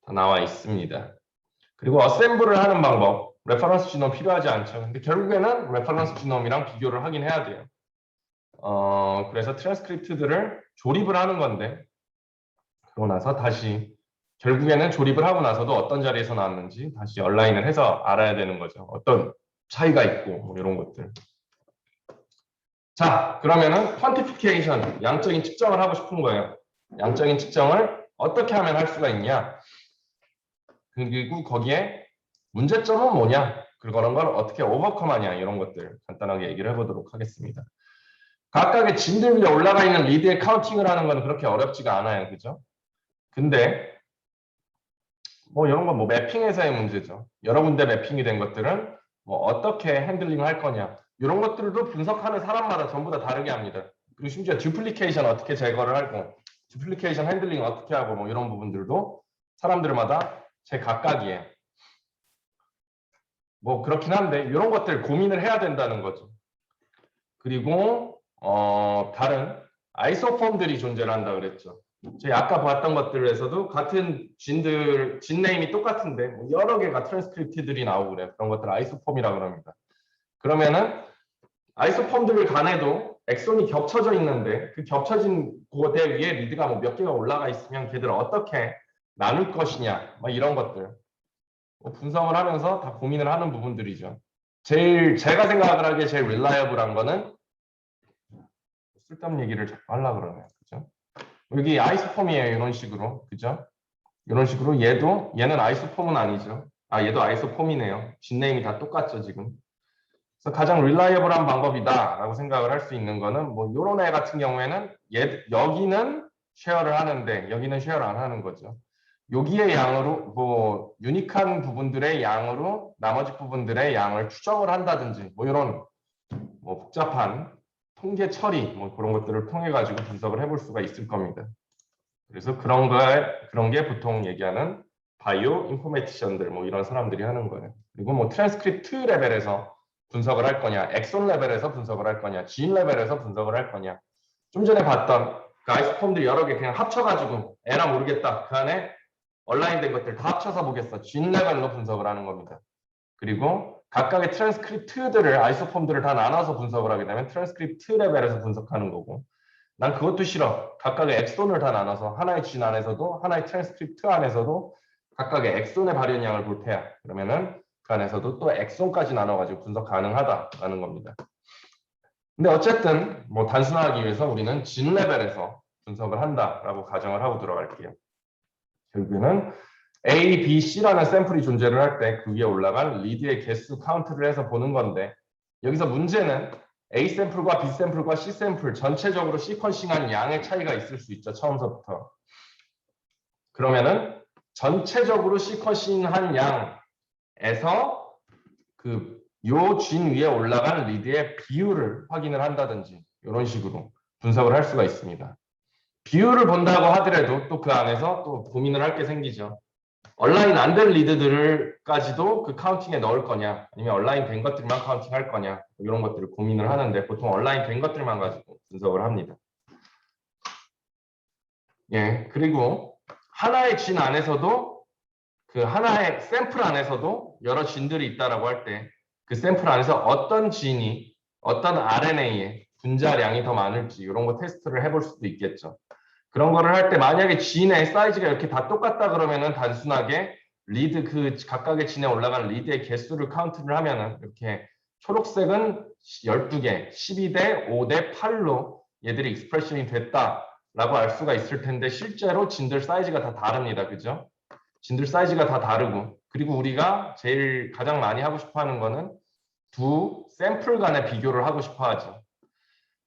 다 나와 있습니다. 그리고 어셈블을 하는 방법, 레퍼런스 지놈 필요하지 않죠. 근데 결국에는 레퍼런스 지놈이랑 비교를 하긴 해야 돼요. 그래서 트랜스크립트들을 조립을 하는 건데 그러고 나서 다시 결국에는 조립을 하고 나서도 어떤 자리에서 나왔는지 다시 얼라인을 해서 알아야 되는 거죠. 어떤 차이가 있고 이런 것들. 자, 그러면은 퀀티피케이션, 양적인 측정을 하고 싶은 거예요. 양적인 측정을 어떻게 하면 할 수가 있냐? 그리고 거기에 문제점은 뭐냐? 그런 걸 어떻게 오버컴하냐? 이런 것들 간단하게 얘기를 해보도록 하겠습니다. 각각의 진들 위에 올라가 있는 리드의 카운팅을 하는 건 그렇게 어렵지가 않아요. 그죠? 근데 이런 건 매핑에서의 문제죠. 여러 군데 매핑이 된 것들은 어떻게 핸들링 할 거냐. 이런 것들도 분석하는 사람마다 전부 다 다르게 합니다. 그리고 심지어 듀플리케이션 어떻게 제거를 하고 듀플리케이션 핸들링 어떻게 하고 이런 부분들도 사람들마다 제각각이에요. 그렇긴 한데 이런 것들 고민을 해야 된다는 거죠. 그리고 다른 아이소폼들이 존재를 한다 그랬죠. 저희 아까 봤던 것들에서도 같은 진 네임이 똑같은데 여러 개가 트랜스크립트들이 나오고 그래요. 그런 것들 아이소폼이라고 합니다. 그러면은 아이소폼들 간에도 엑손이 겹쳐져 있는데 그 겹쳐진 곳에 위에 리드가 몇 개가 올라가 있으면 걔들을 어떻게 나눌 것이냐 이런 것들 분석을 하면서 다 고민을 하는 부분들이죠. 제가 생각을 하기에 제일 릴라이어블한 거는 쓸데없는 얘기를 자꾸 하려고 그러네요. 그죠? 여기 아이소폼이에요. 이런 식으로. 그죠? 이런 식으로 얘는 아이소폼은 아니죠. 얘도 아이소폼이네요. 진네임이 다 똑같죠, 지금. 그래서 가장 릴라이어블한 방법이다라고 생각을 할 수 있는 거는 이런 애 같은 경우에는 여기는 쉐어를 하는데 여기는 쉐어를 안 하는 거죠. 여기의 양으로 유니크한 부분들의 양으로 나머지 부분들의 양을 추정을 한다든지 이런 복잡한 통계 처리 그런 것들을 통해 가지고 분석을 해볼 수가 있을 겁니다. 그래서 그런 게 보통 얘기하는 바이오 인포메티션들 이런 사람들이 하는 거예요. 그리고 트랜스크립트 레벨에서 분석을 할 거냐, 엑손 레벨에서 분석을 할 거냐, 지인 레벨에서 분석을 할 거냐. 좀 전에 봤던 그 아이소폼들 여러 개 그냥 합쳐가지고 에라 모르겠다. 그 안에 얼라인된 것들 다 합쳐서 보겠어. 지인 레벨로 분석을 하는 겁니다. 그리고 각각의 트랜스크립트들을 아이소폼들을 다 나눠서 분석을 하게 되면 트랜스크립트 레벨에서 분석하는 거고 난 그것도 싫어. 각각의 엑손을 다 나눠서 하나의 진 안에서도 하나의 트랜스크립트 안에서도 각각의 엑손의 발현량을 볼 테야. 그러면은 그 안에서도 또 엑손까지 나눠가지고 분석 가능하다라는 겁니다. 근데 어쨌든 단순화하기 위해서 우리는 진 레벨에서 분석을 한다라고 가정을 하고 들어갈게요. 결국에는 A, B, C라는 샘플이 존재를 할 때 그 위에 올라간 리드의 개수 카운트를 해서 보는 건데 여기서 문제는 A 샘플과 B 샘플과 C 샘플 전체적으로 시퀀싱한 양의 차이가 있을 수 있죠. 처음서부터. 그러면은 전체적으로 시퀀싱한 양에서 요 진 위에 올라간 리드의 비율을 확인을 한다든지 이런 식으로 분석을 할 수가 있습니다. 비율을 본다고 하더라도 또 그 안에서 또 고민을 할 게 생기죠. 얼라인 안 된 리드들까지도 그 카운팅에 넣을 거냐 아니면 얼라인 된 것들만 카운팅할 거냐 이런 것들을 고민을 하는데 보통 얼라인 된 것들만 가지고 분석을 합니다. 예, 그리고 하나의 진 안에서도 그 하나의 샘플 안에서도 여러 진들이 있다라고 할 때 그 샘플 안에서 어떤 진이 어떤 RNA의 분자량이 더 많을지 이런 거 테스트를 해볼 수도 있겠죠. 그런 거를 할 때 만약에 진의 사이즈가 이렇게 다 똑같다 그러면은 단순하게 리드 각각의 진에 올라간 리드의 개수를 카운트를 하면은 이렇게 초록색은 12개, 12대 5대 8로 얘들이 익스프레션이 됐다라고 알 수가 있을 텐데 실제로 진들 사이즈가 다 다릅니다. 그죠? 진들 사이즈가 다 다르고 그리고 우리가 가장 많이 하고 싶어 하는 거는 두 샘플 간의 비교를 하고 싶어 하죠.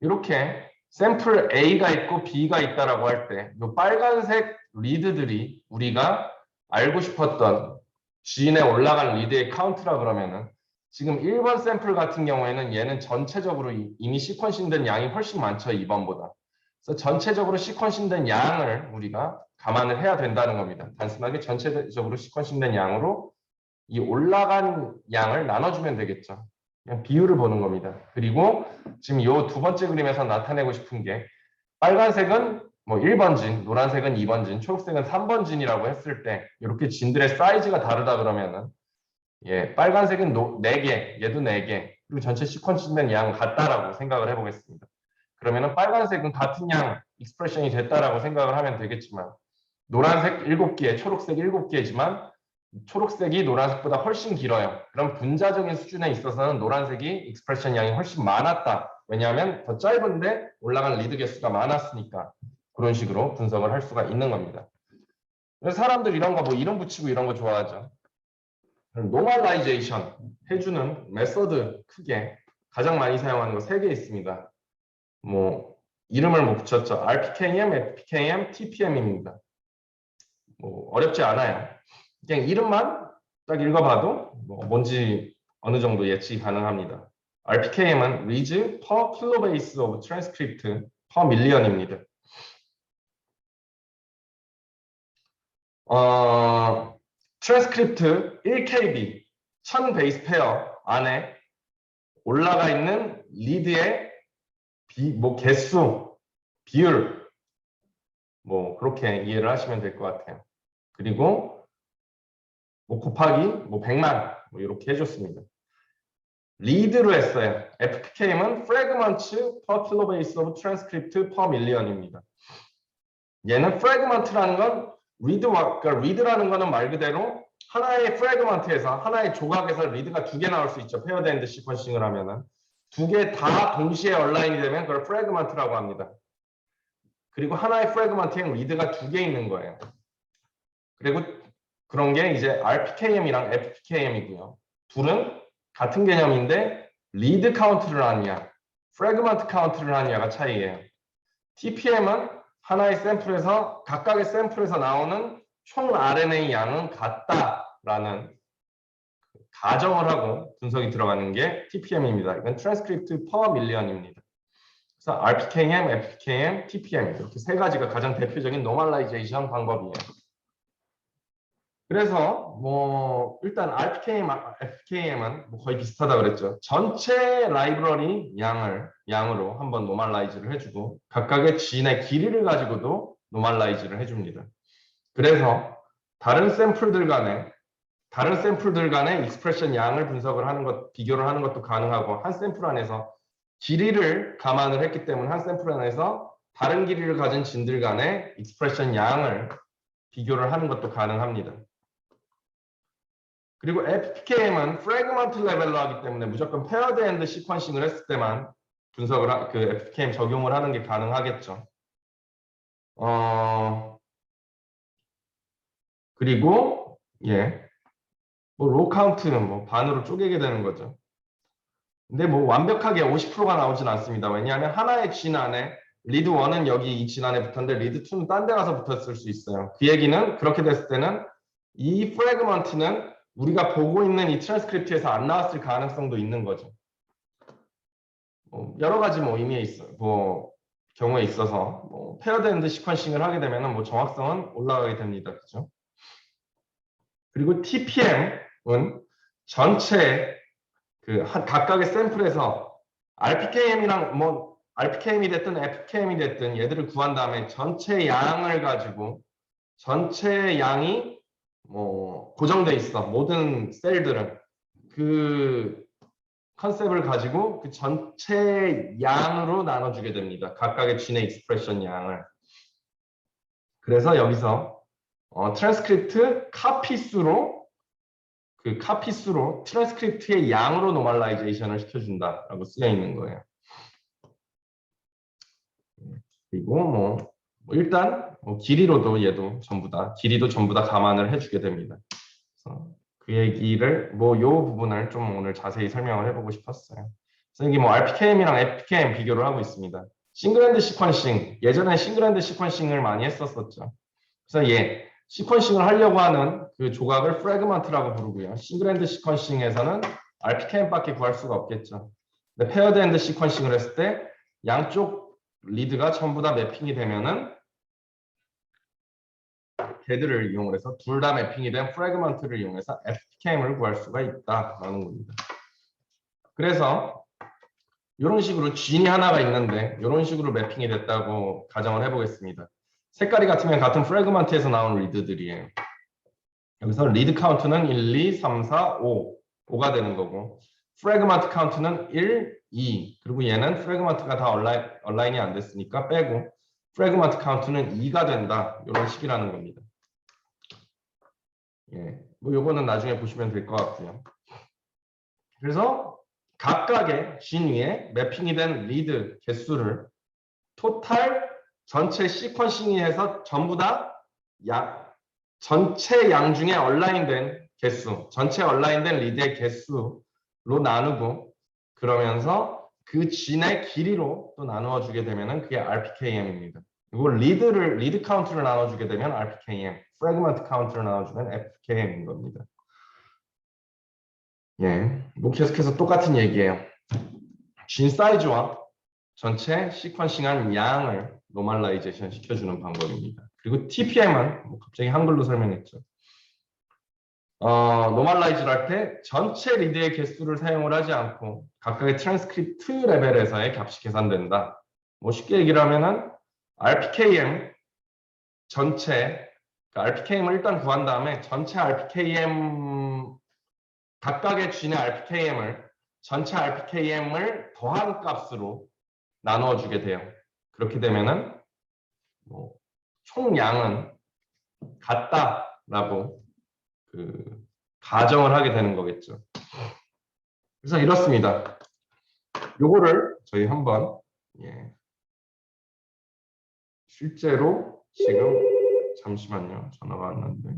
이렇게 샘플 A가 있고 B가 있다라고 할 때 이 빨간색 리드들이 우리가 알고 싶었던 진에 올라간 리드의 카운트라 그러면은 지금 1번 샘플 같은 경우에는 얘는 전체적으로 이미 시퀀싱된 양이 훨씬 많죠. 2번보다. 그래서 전체적으로 시퀀싱된 양을 우리가 감안을 해야 된다는 겁니다. 단순하게 전체적으로 시퀀싱된 양으로 이 올라간 양을 나눠주면 되겠죠. 그냥 비율을 보는 겁니다. 그리고 지금 이 두 번째 그림에서 나타내고 싶은 게 빨간색은 뭐 1번 진, 노란색은 2번 진, 초록색은 3번 진이라고 했을 때 이렇게 진들의 사이즈가 다르다 그러면은 예, 빨간색은 4개, 얘도 4개, 그리고 전체 시퀀싱된 양 같다라고 생각을 해보겠습니다. 그러면은 빨간색은 같은 양 익스프레션이 됐다라고 생각을 하면 되겠지만 노란색 7개, 초록색 7개지만 초록색이 노란색보다 훨씬 길어요. 그럼 분자적인 수준에 있어서는 노란색이 익스프레션 양이 훨씬 많았다. 왜냐하면 더 짧은데 올라간 리드 개수가 많았으니까 그런 식으로 분석을 할 수가 있는 겁니다. 그래서 사람들 이런 거 뭐 이름 붙이고 이런 거 좋아하죠. 노멀라이제이션 해주는 메서드 크게 가장 많이 사용하는 거 3개 있습니다. 뭐 이름을 뭐 붙였죠. RPKM, FPKM, TPM입니다. 뭐 어렵지 않아요. 그냥 이름만 딱 읽어봐도 뭐 뭔지 어느 정도 예측이 가능합니다. RPKM은 Reads per Kilobase of Transcript per Million입니다. 트랜스크립트 1KB 1000 베이스 페어 안에 올라가 있는 리드의 뭐 개수, 비율 뭐 그렇게 이해를 하시면 될 것 같아요. 그리고 뭐 곱하기 뭐 100만 뭐 이렇게 해줬습니다. 리드로 했어요. FPKM은 Fragments per Kilobase of Transcript per Million입니다. 얘는 Fragment라는 건 그러니까 리드라는 거는 말 그대로 하나의 프래그먼트에서 하나의 조각에서 리드가 2개 나올 수 있죠. 페어드 엔드 시퀀싱을 하면은 2개 다 동시에 얼라인이 되면 그걸 프래그먼트라고 합니다. 그리고 하나의 프래그먼트에는 리드가 2개 있는 거예요. 그리고 그런 게 이제 RPKM이랑 FPKM이고요. 둘은 같은 개념인데 리드 카운트를 하느냐, 프래그먼트 카운트를 하느냐가 차이예요. TPM은 하나의 샘플에서 각각의 샘플에서 나오는 총 RNA 양은 같다라는 가정을 하고 분석이 들어가는 게 TPM입니다. 이건 트랜스크립트 per million입니다. 그래서 RPKM, FPKM, TPM 이렇게 3가지가 가장 대표적인 노멀라이제이션 방법이에요. 그래서 뭐 일단 RPKM, FPKM은 뭐 거의 비슷하다 그랬죠. 전체 라이브러리 양으로 한번 노멀라이즈를 해주고 각각의 진의 길이를 가지고도 노멀라이즈를 해줍니다. 그래서 다른 샘플들 간의 익스프레션 양을 분석을 하는 것, 비교를 하는 것도 가능하고 한 샘플 안에서 길이를 감안을 했기 때문에 한 샘플 안에서 다른 길이를 가진 진들 간의 익스프레션 양을 비교를 하는 것도 가능합니다. 그리고 FPKM은 프래그먼트 레벨로 하기 때문에 무조건 페어드 엔드 시퀀싱을 했을 때만 분석을 그 FPKM 적용을 하는 게 가능하겠죠. 그리고 뭐 로 카운트는 뭐 반으로 쪼개게 되는 거죠. 근데 뭐 완벽하게 50%가 나오진 않습니다. 왜냐하면 하나의 진 안에 리드 1은 여기 이 진 안에 붙었는데 리드 2는 딴 데 가서 붙었을 수 있어요. 그 얘기는 그렇게 됐을 때는 이 프래그먼트는 우리가 보고 있는 이 트랜스크립트에서 안 나왔을 가능성도 있는 거죠. 여러 가지 뭐 의미에 있어, 뭐 경우에 있어서 뭐 페어드 엔드 시퀀싱을 하게 되면 뭐 정확성은 올라가게 됩니다, 그렇죠? 그리고 TPM은 전체 그 각각의 샘플에서 RPKM이랑 뭐 RPKM이 됐든 FKM이 됐든 얘들을 구한 다음에 전체 양을 가지고 전체 양이 뭐 고정돼 있어. 모든 셀들은 그 컨셉을 가지고 그 전체 양으로 나눠주게 됩니다. 각각의 진의 익스프레션 양을. 그래서 여기서 트랜스크립트 카피수로 트랜스크립트의 양으로 노멀라이제이션을 시켜준다라고 쓰여 있는 거예요. 그리고 뭐 일단 길이로도 얘도 길이도 전부 다 감안을 해주게 됩니다. 그래서 그 얘기를 요 부분을 좀 오늘 자세히 설명을 해보고 싶었어요. 그래서 여기 뭐 RPKM이랑 FPKM 비교를 하고 있습니다. 싱글핸드 시퀀싱, 예전에 싱글핸드 시퀀싱을 많이 했었었죠. 그래서 시퀀싱을 하려고 하는 그 조각을 프래그먼트라고 부르고요. 싱글핸드 시퀀싱에서는 RPKM밖에 구할 수가 없겠죠. 근데 페어드 엔드 시퀀싱을 했을 때 양쪽 리드가 전부 다 매핑이 되면은 걔들을 이용해서 둘 다 매핑이 된 프래그먼트를 이용해서 FKM을 구할 수가 있다라는 겁니다. 그래서 이런 식으로 진이 하나가 있는데 이런 식으로 매핑이 됐다고 가정을 해보겠습니다. 색깔이 같으면 같은 프래그먼트에서 나온 리드들이에요. 여기서 리드 카운트는 1, 2, 3, 4, 5. 5가 되는 거고 프래그먼트 카운트는 1, 2. 그리고 얘는 프래그먼트가 다 얼라인이 안 됐으니까 빼고 프래그먼트 카운트는 2가 된다. 이런 식이라는 겁니다. 예, 뭐 요거는 나중에 보시면 될 것 같고요. 그래서 각각의 진 위에 매핑이 된 리드 개수를 토탈 전체 시퀀싱해서 전부 다 전체 양 중에 얼라인된 개수, 전체 얼라인된 리드의 개수로 나누고 그러면서 그 진의 길이로 또 나누어 주게 되면은 그게 RPKM입니다. 그리고 리드 카운트를 나눠주게 되면 RPKM, 프래그먼트 카운트를 나눠주면 FKM인 겁니다. 예, 뭐 계속해서 똑같은 얘기예요. 진 사이즈와 전체 시퀀싱한 양을 노멀라이제이션 시켜주는 방법입니다. 그리고 TPM은 뭐 갑자기 한글로 설명했죠. 노멀라이즈를 할 때 전체 리드의 개수를 사용을 하지 않고 각각의 트랜스크립트 레벨에서의 값이 계산된다. 뭐 쉽게 얘기를 하면은 RPKM 전체 RPKM을 일단 구한 다음에 전체 RPKM 각각의 진의 RPKM을 전체 RPKM을 더한 값으로 나누어 주게 돼요. 그렇게 되면은 뭐 총량은 같다라고 가정을 하게 되는 거겠죠. 그래서 이렇습니다. 요거를 저희 한번 실제로 지금 잠시만요. 전화가 왔는데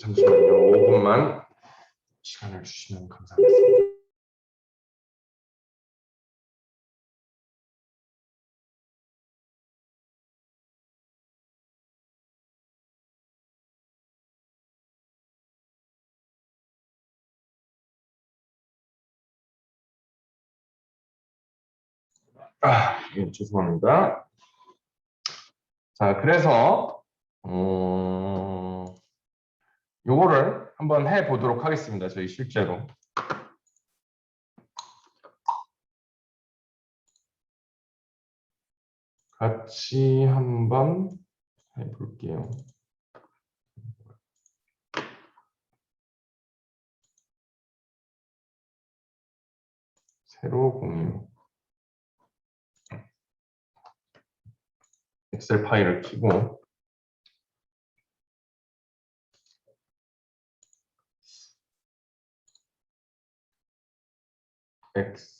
잠시만요. 5분만 시간을 주시면 감사하겠습니다. 예, 죄송합니다. 자, 그래서 요거를 한번 해보도록 하겠습니다. 저희 실제로. 같이 한번 해볼게요. 새로 공유. 엑셀 파일을 키고 엑셀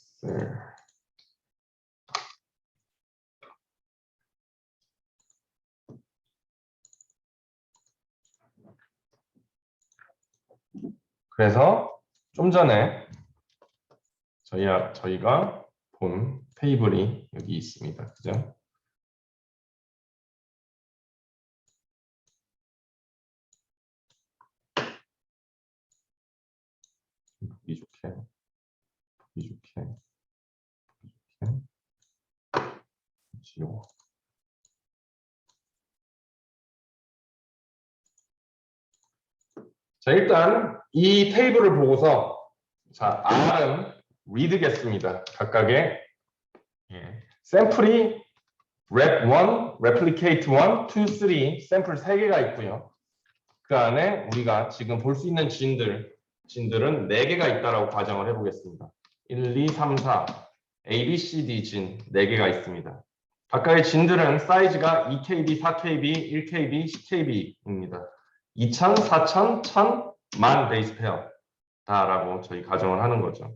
그래서 좀 전에 저희가 본 테이블이 여기 있습니다. 그죠? 보기 좋게, 보기 좋게, 보기 좋게, 지워. 자, 일단 이 테이블을 보고서 자, R은 read 개수입니다. 각각의 샘플이 rep1, replicate 1, 2, 3 샘플 3개가 있고요. 그 안에 우리가 지금 볼 수 있는 진들은 4개가 있다라고 가정을 해보겠습니다. 1, 2, 3, 4 A, B, C, D 진 4개가 있습니다. 각각의 진들은 사이즈가 2KB, 4KB, 1KB, 10KB입니다. 2000, 4000, 1000, 10,000 베이스 페어다라고 저희 가정을 하는 거죠.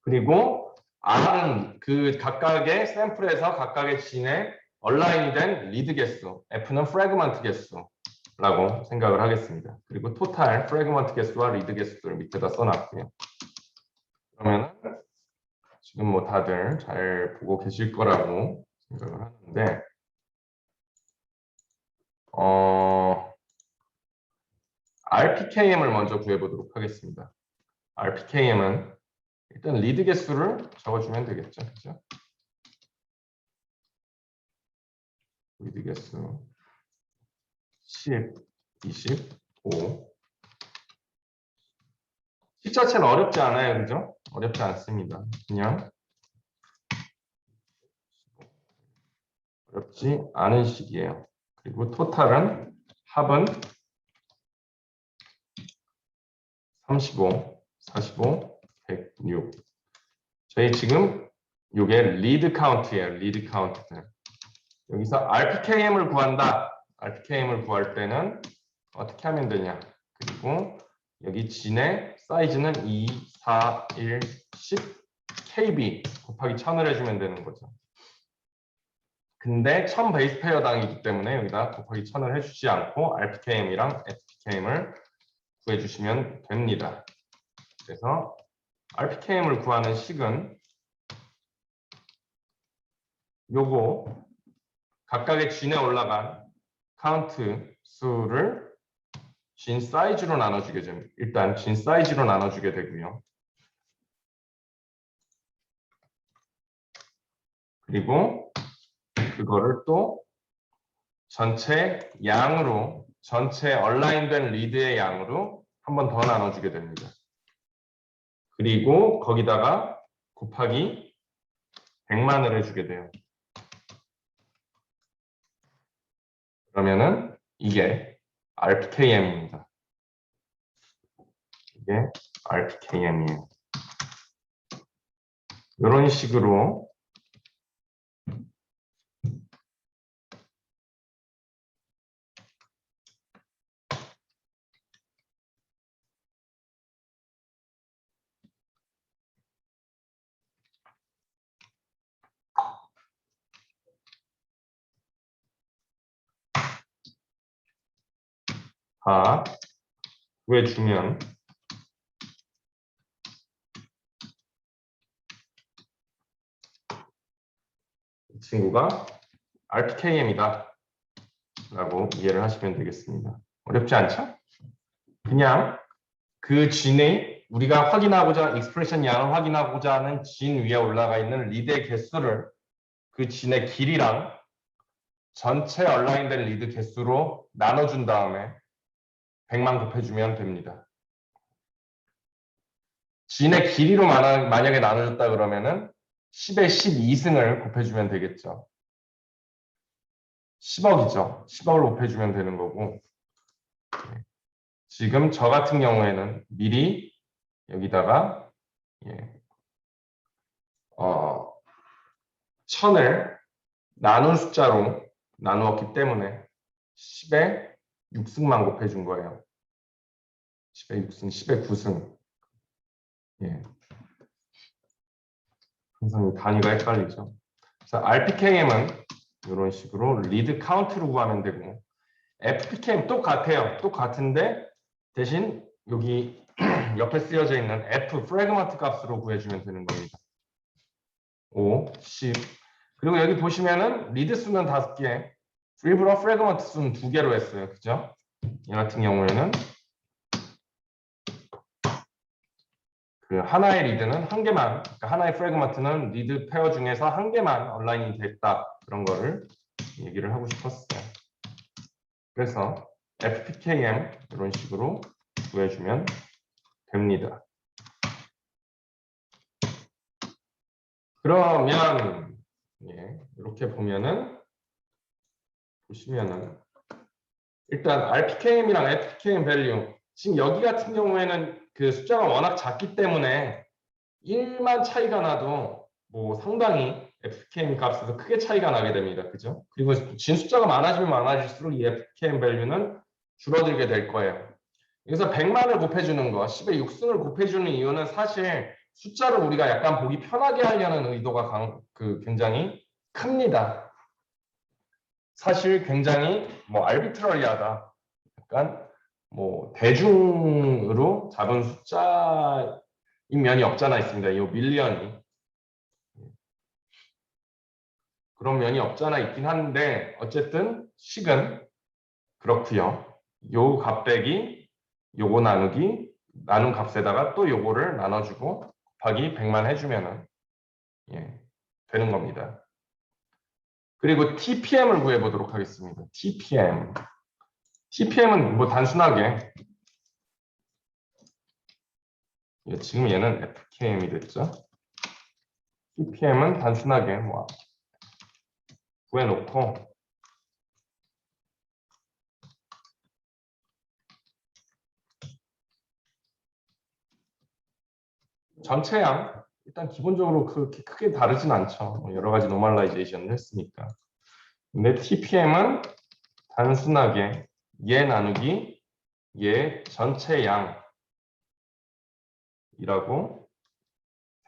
그리고 R은 그 각각의 샘플에서 각각의 진에 얼라인이 된 리드 개수, F는 프래그먼트 개수라고 생각을 하겠습니다. 그리고 토탈 프래그먼트 개수와 리드 개수를 밑에다 써놨고요. 그러면 지금 뭐 다들 잘 보고 계실 거라고 생각을 하는데 RPKM을 먼저 구해보도록 하겠습니다. RPKM은 일단 리드 개수를 적어주면 되겠죠. 그죠? 리드 개수 10, 25. 식 자체는 어렵지 않아요. 그죠? 어렵지 않습니다. 그냥 어렵지 않은 식이에요. 그리고 토탈은 합은 35, 45, 106. 저희 지금 이게 리드 카운트예요. 리드 카운트들. 여기서 RPKM을 구한다. RPKM을 구할 때는 어떻게 하면 되냐. 그리고 여기 진의 사이즈는 2, 4, 1, 10 KB 곱하기 1000을 해주면 되는 거죠. 근데 1000 베이스 페어당이기 때문에 여기다 곱하기 1000을 해주지 않고 RPKM이랑 FPKM을 구해주시면 됩니다. 그래서 RPKM을 구하는 식은 요거 각각의 진에 올라간 카운트 수를 진 사이즈로 나눠주게 됩니다. 일단 진 사이즈로 나눠주게 되고요. 그리고 그거를 또 전체 양으로, 전체 얼라인된 리드의 양으로 한 번 더 나눠주게 됩니다. 그리고 거기다가 곱하기 100만을 해주게 돼요. 그러면은 이게 RPKM입니다. 이게 RPKM이에요. 이런 식으로 다 구해주면 이 친구가 RPKM이다 라고 이해를 하시면 되겠습니다. 어렵지 않죠? 그냥 그 진의 우리가 확인하고자 익스프레션 양을 확인하고자 하는 진 위에 올라가 있는 리드의 개수를 그 진의 길이랑 전체 얼라인된 리드 개수로 나눠준 다음에 100만 곱해주면 됩니다. 진의 길이로 만약에 나눠줬다 그러면은 10의 12승을 곱해주면 되겠죠. 10억이죠. 10억을 곱해주면 되는 거고. 지금 저 같은 경우에는 미리 여기다가 1000을 나눈 숫자로 나누었기 때문에 10의 6승만 곱해준 거예요. 10의 6승, 10의 9승. 예. 항상 단위가 헷갈리죠. 그래서 RPKM은 이런 식으로 리드 카운트로 구하면 되고, FPKM 똑같아요. 똑같은데 대신 여기 옆에 쓰여져 있는 F 프래그먼트 값으로 구해주면 되는 겁니다. 5, 10. 그리고 여기 보시면은 리드 수는 5개, 프리브러 프래그먼트 수는 2개로 했어요. 그죠? 이 같은 경우에는 그 하나의 리드는 한 개만, 그러니까 하나의 프래그먼트는 리드 페어 중에서 한 개만 얼라인이 됐다. 그런 거를 얘기를 하고 싶었어요. 그래서 FPKM 이런 식으로 구해주면 됩니다. 그러면 이렇게 보시면은 일단 RPKM이랑 FPKM 밸류 지금 여기 같은 경우에는 그 숫자가 워낙 작기 때문에 1만 차이가 나도 뭐 상당히 FPKM 값에서 크게 차이가 나게 됩니다. 그죠? 그리고 진 숫자가 많아지면 많아질수록 이 FPKM 밸류는 줄어들게 될 거예요. 여기서 100만을 곱해주는 거, 10의 6승을 곱해주는 이유는 사실 숫자를 우리가 약간 보기 편하게 하려는 의도가 굉장히 큽니다. 사실 굉장히 뭐 알비트러리하다. 약간 뭐 대중으로 잡은 숫자인 면이 없잖아 있습니다. 이 밀리언이. 그런 면이 없잖아 있긴 한데 어쨌든 식은 그렇고요. 요 값 빼기 요거 나누기 나눈 값에다가 또 요거를 나눠주고 곱하기 100만 해주면은 예, 되는 겁니다. 그리고 TPM을 구해보도록 하겠습니다. TPM. TPM은 뭐 단순하게 예, 지금 얘는 FKM이 됐죠. TPM은 단순하게 뭐 구해놓고 전체 양 일단 기본적으로 그렇게 크게 다르진 않죠. 여러 가지 노멀라이제이션을 했으니까. 근데 TPM은 단순하게 얘 나누기 얘 전체 양이라고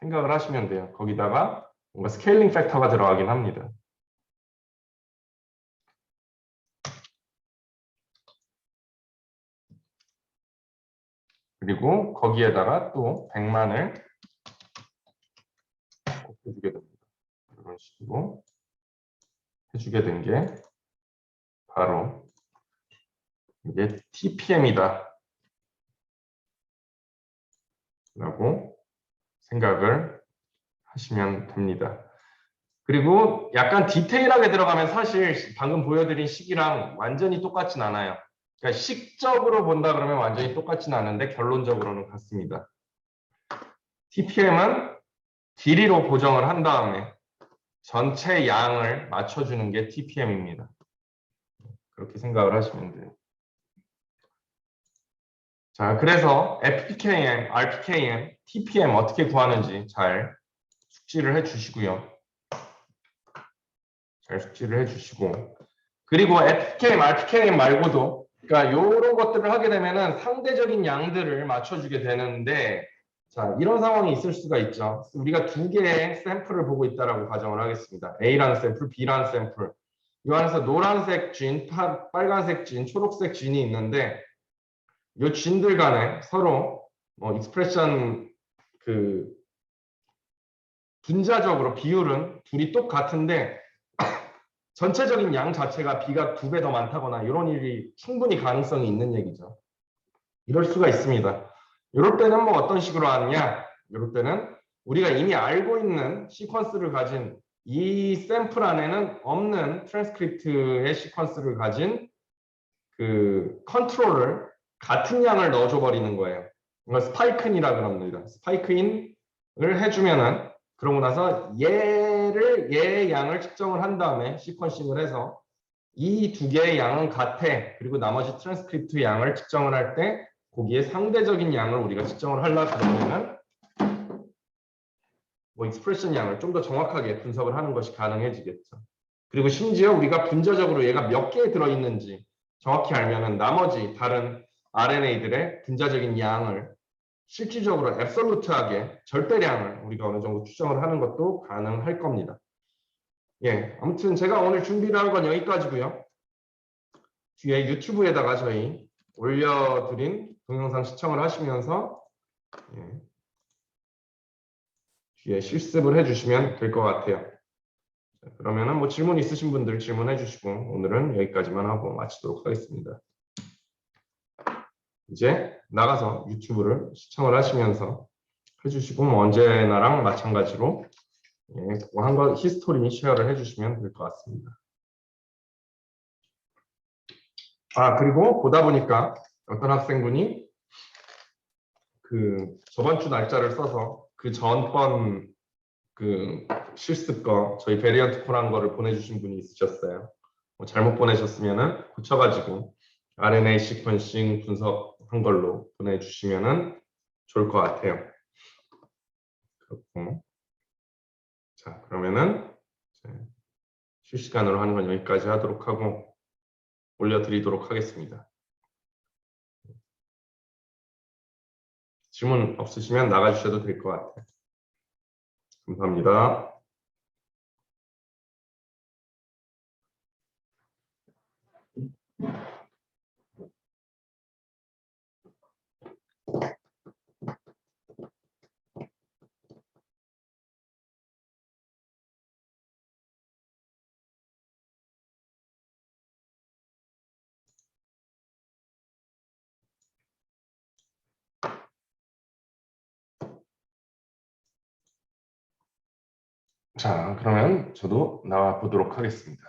생각을 하시면 돼요. 거기다가 뭔가 스케일링 팩터가 들어가긴 합니다. 그리고 거기에다가 또 100만을 해주게 됩니다. 이런 식으로 해주게 된 게 바로 이게 TPM이다 라고 생각을 하시면 됩니다. 그리고 약간 디테일하게 들어가면 사실 방금 보여드린 식이랑 완전히 똑같진 않아요. 그러니까 식적으로 본다 그러면 완전히 똑같진 않은데 결론적으로는 같습니다. TPM은 길이로 고정을 한 다음에 전체 양을 맞춰주는 게 TPM입니다. 그렇게 생각을 하시면 돼요. 자, 그래서 FPKM, RPKM, TPM 어떻게 구하는지 잘 숙지를 해주시고요. 잘 숙지를 해주시고 그리고 FPKM, RPKM 말고도 그러니까 이런 것들을 하게 되면은 상대적인 양들을 맞춰주게 되는데 자, 이런 상황이 있을 수가 있죠. 우리가 두 개의 샘플을 보고 있다라고 가정을 하겠습니다. A라는 샘플, B라는 샘플. 이 안에서 노란색 진, 빨간색 진, 초록색 진이 있는데 이 진들 간에 서로 뭐 익스프레션 그 분자적으로 비율은 둘이 똑같은데 전체적인 양 자체가 B가 2배 더 많다거나 이런 일이 충분히 가능성이 있는 얘기죠. 이럴 수가 있습니다. 이럴 때는 뭐 어떤 식으로 하느냐? 이럴 때는 우리가 이미 알고 있는 시퀀스를 가진 이 샘플 안에는 없는 트랜스크립트의 시퀀스를 가진 그 컨트롤을 같은 양을 넣어줘 버리는 거예요. 이걸 스파이크인이라 그럽니다. 스파이크인을 해주면은 그러고 나서 얘의 양을 측정을 한 다음에 시퀀싱을 해서 이 두 개의 양은 같아. 그리고 나머지 트랜스크립트 양을 측정을 할 때 거기에 상대적인 양을 우리가 측정을 하려고 그러면은 뭐 익스프레션 양을 좀 더 정확하게 분석을 하는 것이 가능해지겠죠. 그리고 심지어 우리가 분자적으로 얘가 몇 개 들어있는지 정확히 알면은 나머지 다른 RNA들의 분자적인 양을 실질적으로 앱솔루트하게 절대량을 우리가 어느 정도 추정을 하는 것도 가능할 겁니다. 예, 아무튼 제가 오늘 준비를 한 건 여기까지고요. 뒤에 유튜브에다가 저희 올려드린 동영상 시청을 하시면서 예, 뒤에 실습을 해주시면 될 것 같아요. 그러면은 뭐 질문 있으신 분들 질문해 주시고 오늘은 여기까지만 하고 마치도록 하겠습니다. 이제 나가서 유튜브를 시청을 하시면서 해주시고 뭐 언제나랑 마찬가지로 예, 그거 한 거 히스토리 쉐어를 해주시면 될 것 같습니다. 아 그리고 보다 보니까 어떤 학생분이 그 저번 주 날짜를 써서 그 전번 그 실습 거 저희 베리언트 콜한 거를 보내주신 분이 있으셨어요. 뭐 잘못 보내셨으면은 고쳐가지고 RNA 시퀀싱 분석한 걸로 보내주시면은 좋을 것 같아요. 그렇고 자 그러면은 실시간으로 하는 건 여기까지 하도록 하고 올려드리도록 하겠습니다. 질문 없으시면 나가주셔도 될 것 같아요. 감사합니다. 자, 그러면 저도 나와 보도록 하겠습니다.